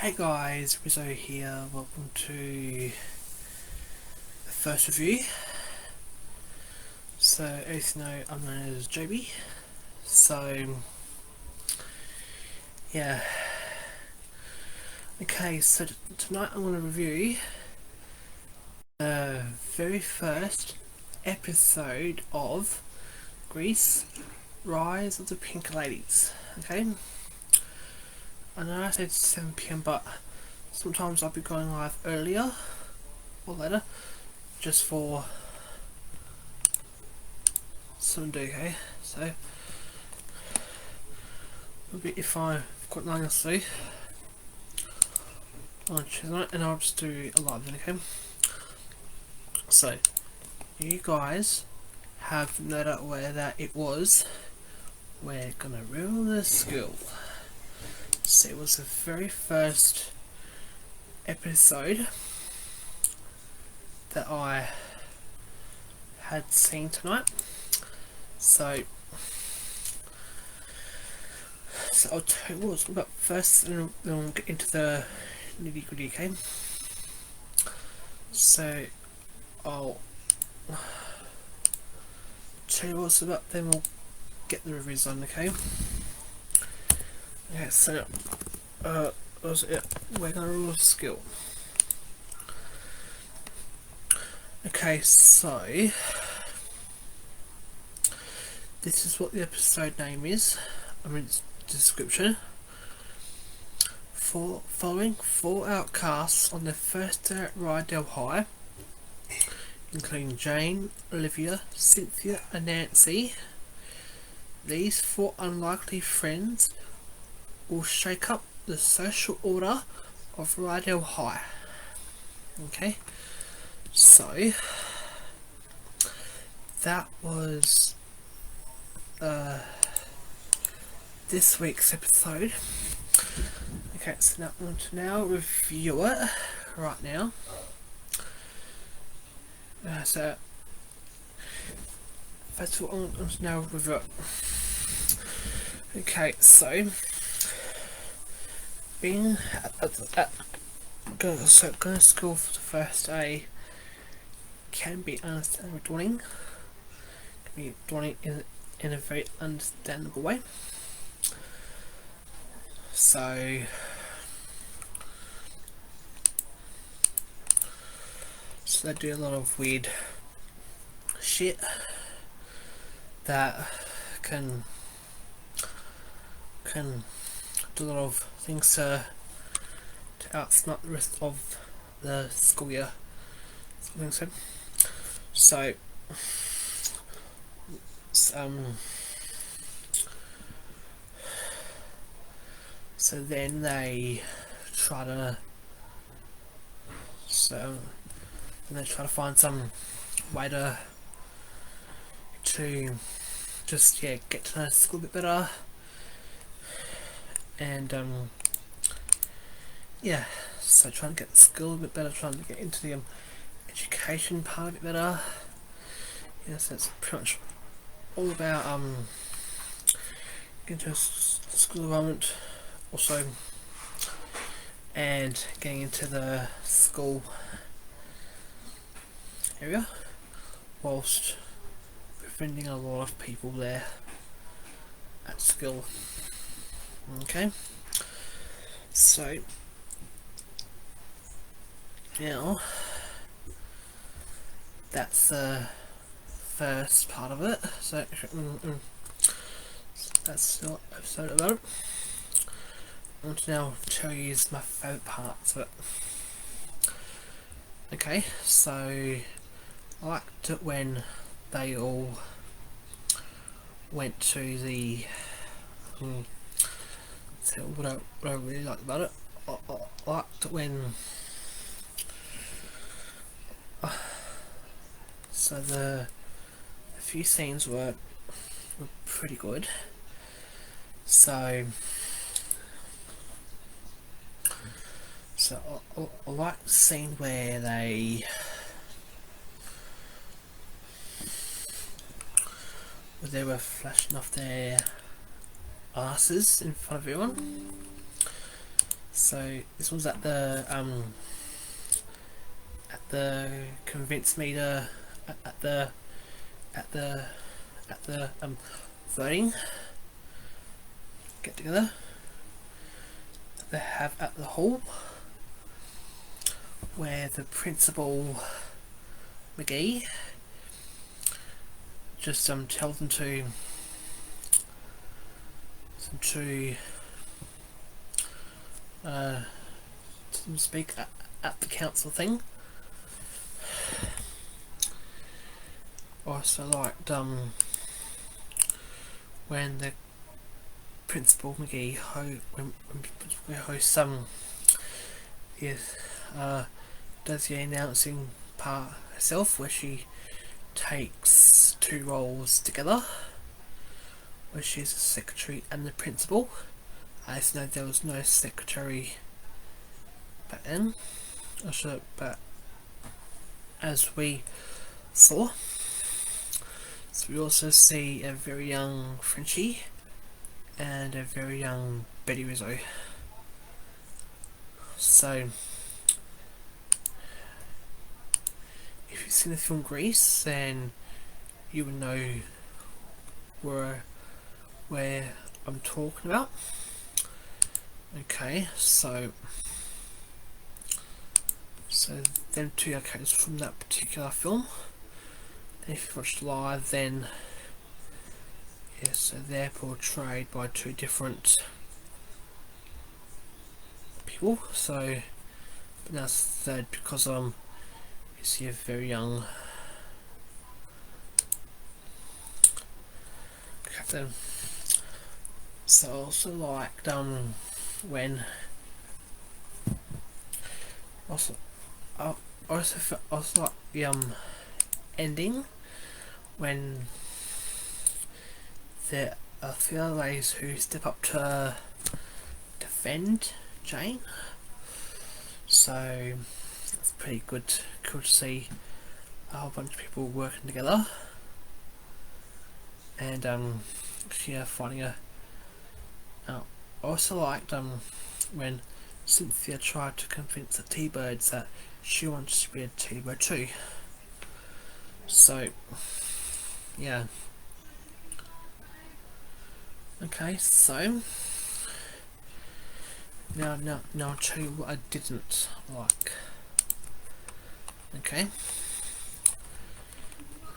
Hey guys, Rizzo here. Welcome to the first review. So, as you know, I'm known as JB. So, yeah. Okay, so tonight I'm going to review the very first episode of Grease Rise of the Pink Ladies. Okay? I know I said 7 PM, but sometimes I'll be going live earlier or later just for some do, okay? So if I've got nothing else to do, I'll choose it and I'll just do a live then, okay? So you guys have no doubt where that it was. We're gonna rule the school. So it was the very first episode that I had seen tonight. So I'll tell you what, but first then we'll get into the nitty gritty, okay? So I'll tell you what's about, then we'll get the reviews on, okay? Okay, so we're gonna rule the skill. Okay, so this is what the episode name is. I mean, it's description. Following 4 outcasts on their first day at Rydell High, including Jane, Olivia, Cynthia and Nancy, these 4 unlikely friends will shake up the social order of Rydell High. Okay, so that was this week's episode. Okay, so now I'm going to now review it right now. So first of all, I'm going to now review it. Okay, so being going to school for the first day can be understandable daunting. Can be daunting in a very understandable way. So they do a lot of weird shit that can do a lot of things to outsmart the rest of the school year. I think so. So then they try to find some way to just get to know the school a bit better, and so trying to get the school a bit better, trying to get into the education part a bit better. So it's pretty much all about getting to a school environment also, and getting into the school area whilst befriending a lot of people there at school. Okay, so now that's the first part of it. So that's the episode about it. I want to now tell you my favourite parts of it. Okay, so I liked it when they all went to the so what I really liked about it, I liked it when so the few scenes were pretty good. So I like the scene where they were flashing off their asses in front of everyone. So this was at the convince me to at the at the voting get together that they have at the hall, where the principal McGee just tells them to speak at the council thing. Also liked when the principal McGee hosts does the announcing part herself, where she takes two roles together, where she's the secretary and the principal. I just know there was no secretary back then, but as we saw, so we also see a very young Frenchy and a very young Betty Rizzo. So if you've seen the film Grease, then you would know where I'm talking about. Okay, so them two are characters from that particular film. And if you watched live, then yes, so they're portrayed by two different people. So, but now it's third because you see a very young captain. So I also liked when also like the ending when there are three other ladies who step up to defend Jane. So it's pretty good to see a whole bunch of people working together and finding a. I also liked when Cynthia tried to convince the T-Birds that she wants to be a T-Bird too. So yeah. Okay, so now I'll tell you what I didn't like. Okay,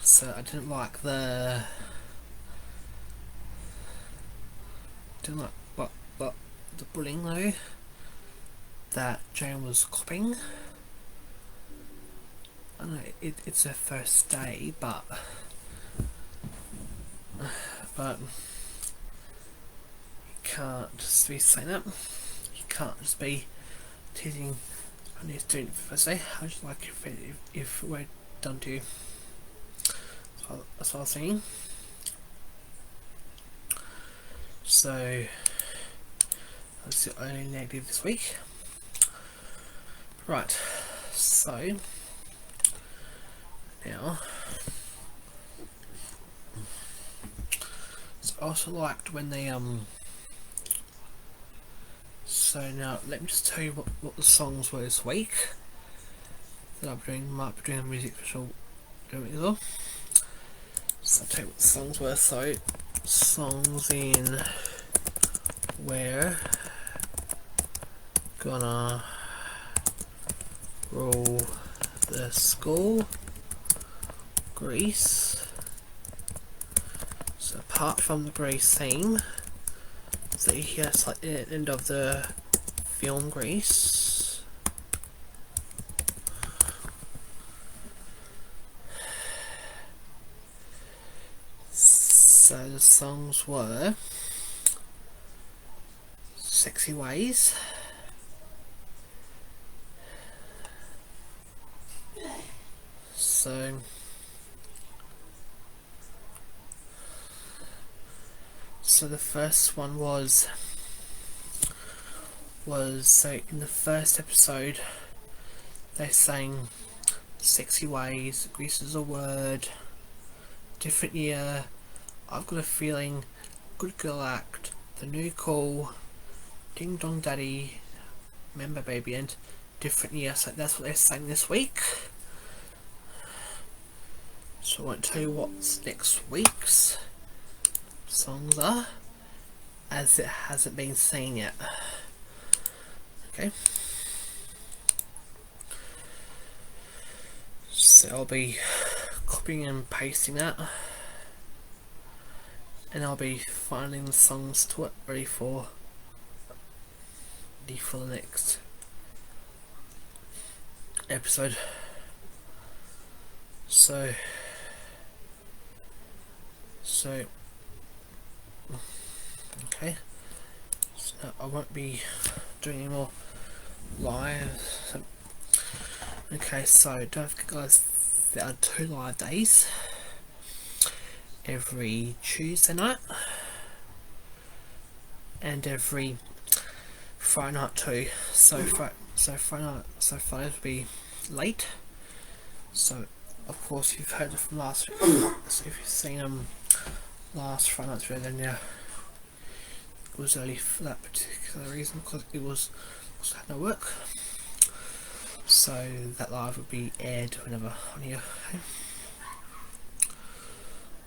so I didn't like the bullying though that Jane was copying. I know it's her first day, but you can't just be saying that. You can't just be teasing a new student for first day. I just like if it were done to you. So that's what I was saying. So that's the only negative this week. Right, so now so I also liked when they so now let me just tell you what the songs were this week that might be doing a music special doing as well. So I'll tell you what the songs were. So songs in We're Gonna Rule the School, Grease. So apart from the Grease theme that you hear at the end of the film Grease, so the songs were Sexy Ways, so the first one was so in the first episode they sang Sexy Ways, Grease is a Word, Different Year, I've Got a Feeling, Good Girl Act, The New Call, Ding Dong Daddy, Remember Baby and Different Year, so that's what they're saying this week. So I won't tell you what next week's songs are, as it hasn't been seen yet. Okay. So I'll be copying and pasting that, and I'll be finding the songs to it ready for the next episode. So okay, so I won't be doing any more live. Okay, so don't forget guys, there are 2 live days every Tuesday night and every Friday night too. So Friday will be late. So of course you've heard it from last week. So if you've seen last Friday night's video, then yeah, it was early for that particular reason, because it was also had no work. So that live would be aired whenever on here. Okay.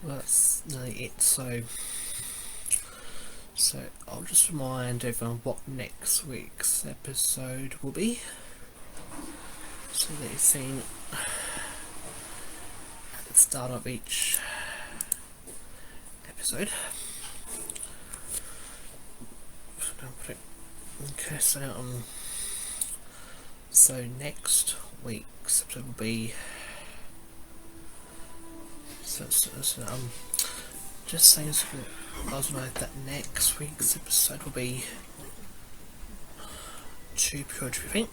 Well, that's nearly it. So I'll just remind everyone what next week's episode will be, so that you've seen at the start of each episode. Okay, so next week's episode will be just saying, so I was know that next week's episode will be 2 Pure Dripping.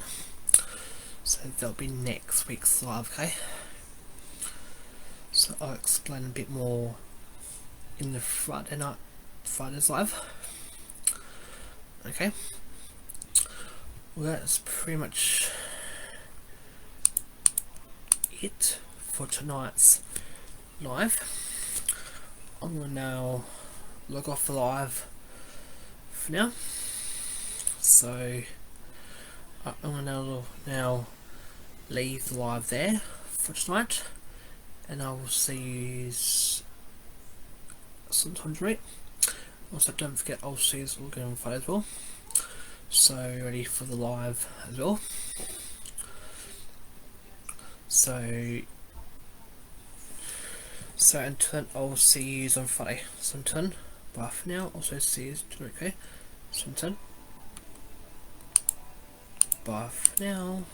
So that'll be next week's live, okay? So I'll explain a bit more in the Friday's live. Okay. Well, that's pretty much it for tonight's live. I'm going to now log off the live for now. So I'm going to now leave the live there for tonight, and I will see you sometime tonight. Also, don't forget, I'll see you all again on Friday as well. So ready for the live as well. So until then, I'll see you on Friday. So until then, bye for now. Also see you tomorrow. Okay. So until then, bye for now.